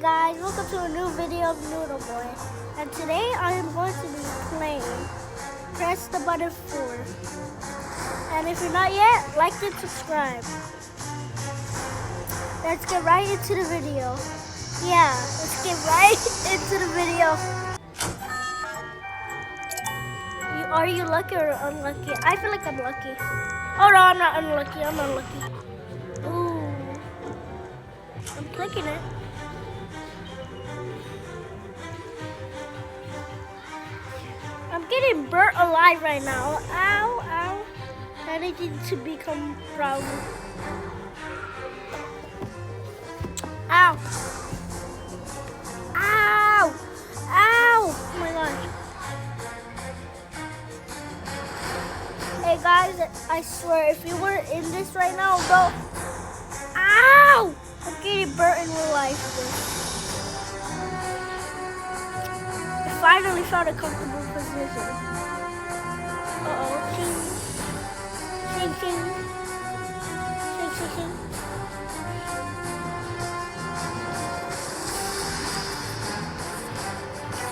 guys, welcome to a new video of Noodle Boy. And today I am going to be playing Press the Button 4. And if you're not yet, like and subscribe. Let's get right into the video. Yeah, let's get right into the video. Are you lucky or unlucky? I feel like I'm lucky. Oh no, I'm not unlucky, I'm unlucky. Ooh. I'm clicking it. I'm getting burnt alive right now. Ow, ow. I need to become proud. Ow. Ow. Ow. Oh my gosh. Hey guys, I swear, if you were in this right now, go. Ow. I'm getting burnt in real life. I finally found a comfortable position. Uh-oh. Ching. Ching, ching. Ching, ching, ching.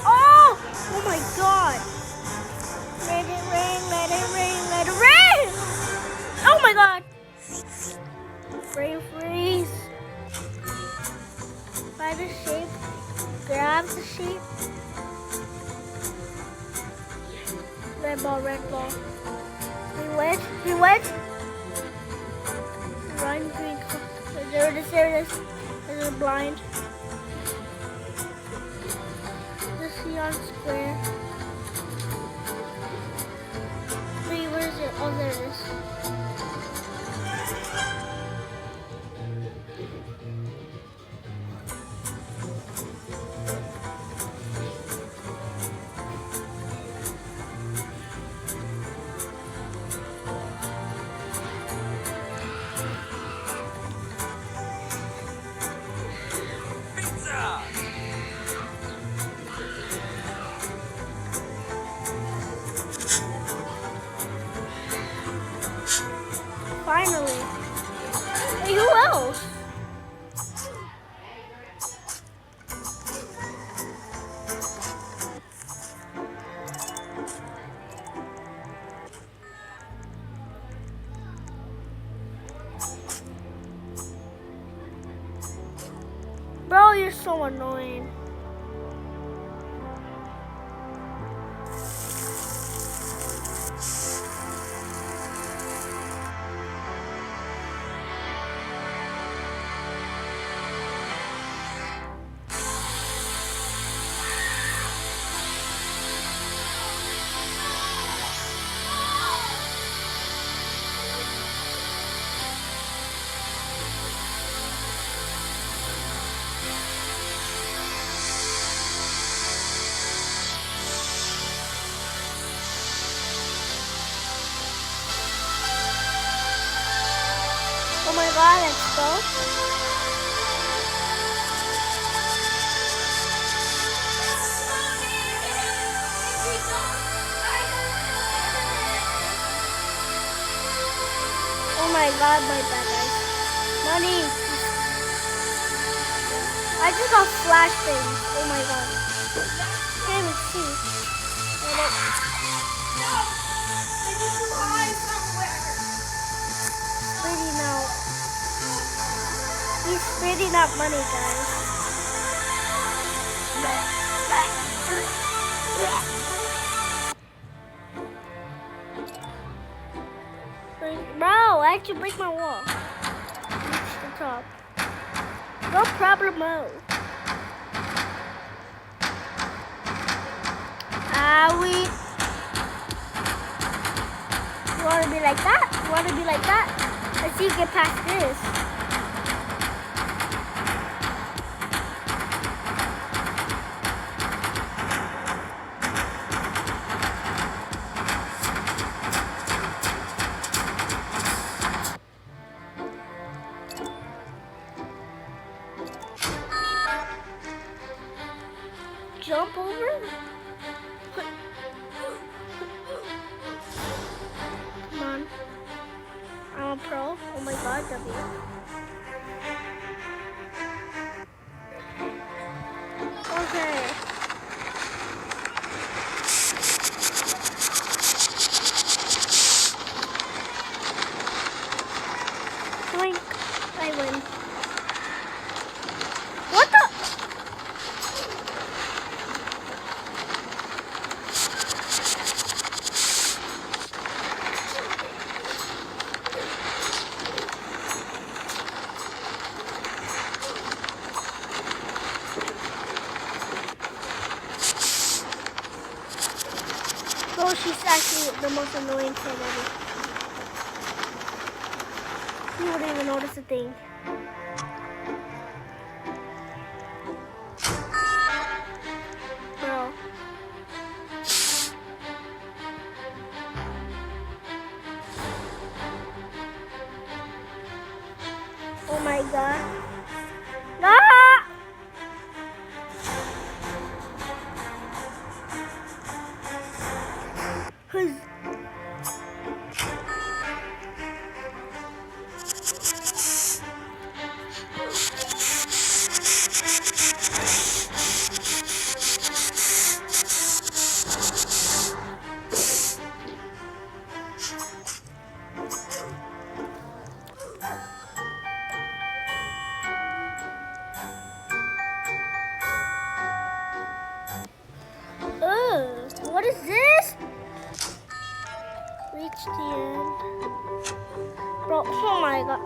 Oh! Oh my god. Let it rain, let it rain, let it rain! Oh my god. Brain freeze. Find the shape. Grab the shape. Red ball, red ball. Green wedge. Run, green. There it is, there it is. There's a blind. The neon square. Wait, where is it? Oh, there it is. Finally. Hey, who else? Bro, you're so annoying. Oh my god, let's go. Oh my god, my bad guys. Money. I just got flash things. Oh my god. Can't even see. Spitting out. He's spitting out money, guys. Bro, why'd you break my wall? Reach the top. No problemo. Owie. You wanna be like that? You wanna be like that? Let's see you get past this. Jump over? Come on. I'm a pro. Oh my god, W. Oh, she's actually the most annoying kid ever. You wouldn't even notice a thing. Bro. Oh my god. Ah! Who's... What is this? Reach the end. Bro, oh my god.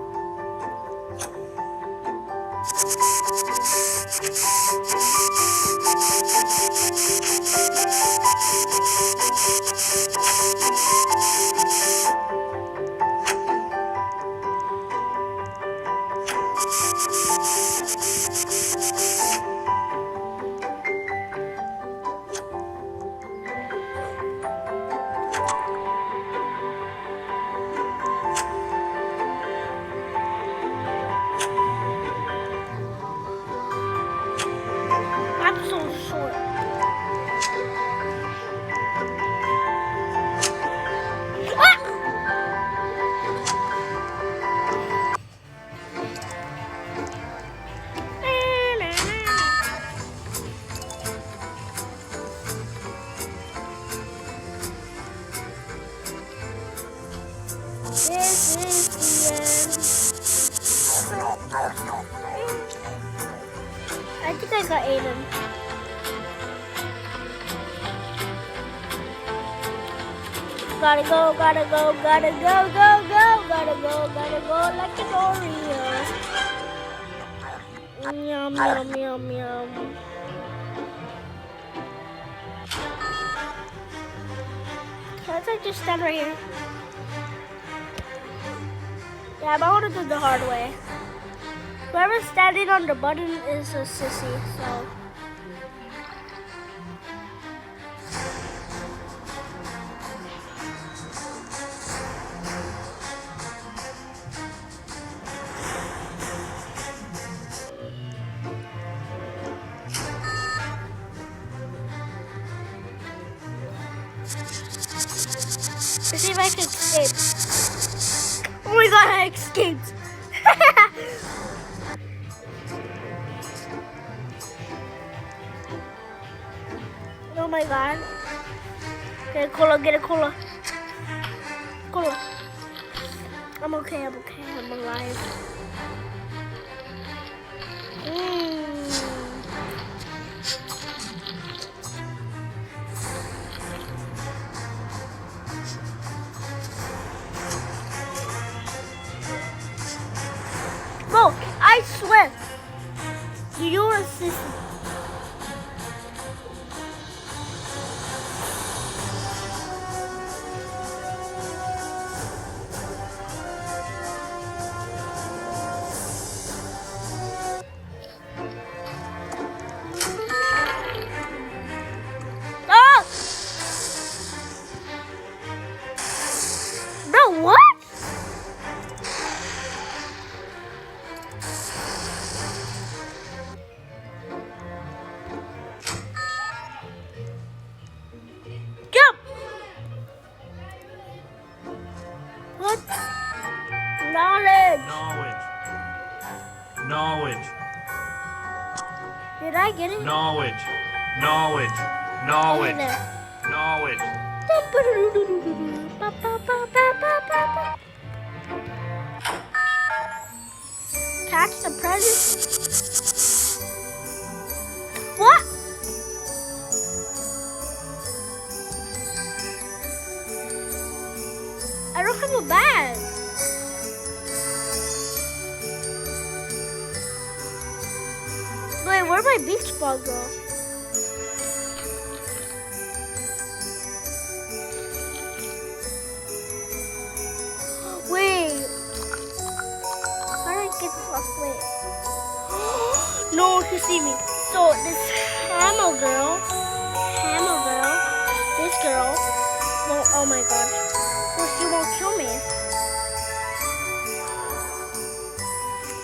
I'm so short. Ah! This is the end. I think I got Aiden. Gotta go, gotta go, gotta go, go, go, gotta go like an Oreo. Yum, yum, yum, yum. Can't I just stand right here? Yeah, but I want to do the hard way. Whoever's standing on the button is a sissy, so. Let's see if I can escape. Oh my god, I escaped. Oh my god. Get a cola, get a cola. Cola. I'm okay, I'm alive. Bro, I swear. You're a sister. What? Jump! What? Knowledge. Knowledge. Did I get it? Knowledge. Catch the present. What? I don't have a bag. Wait, where'd my beach ball go? Wait. No, he see me. So this Hammer girl, this girl, well, oh my god. So she won't kill me.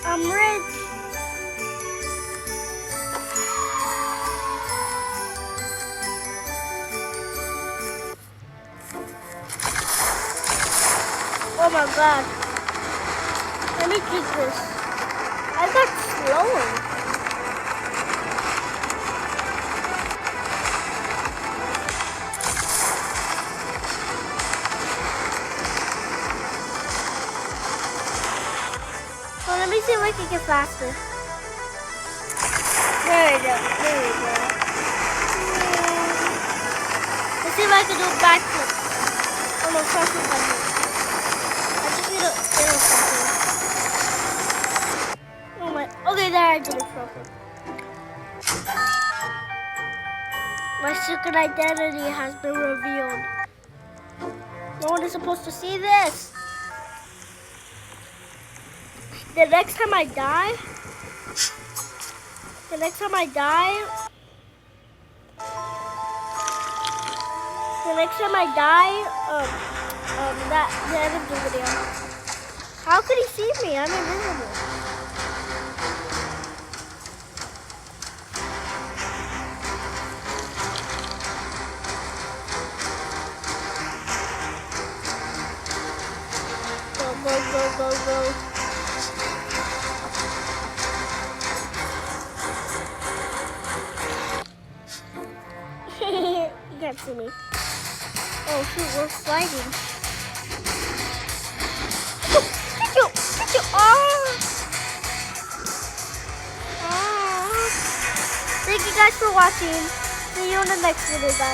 I'm rich. Oh my god. Let me keep this. I got slower. So let me see if I can get faster. There we go. Let's see if I can do a backflip. Oh no, front flip on here. I just need a little something. Oh my, okay, there I did a front flip. My secret identity has been revealed. No one is supposed to see this. The next time I die, that's the end of the video. How could he see me? I'm invisible. Go. You can't see me. Oh shoot, we're fighting. Get you. Thank you guys for watching. See you in the next video, guys.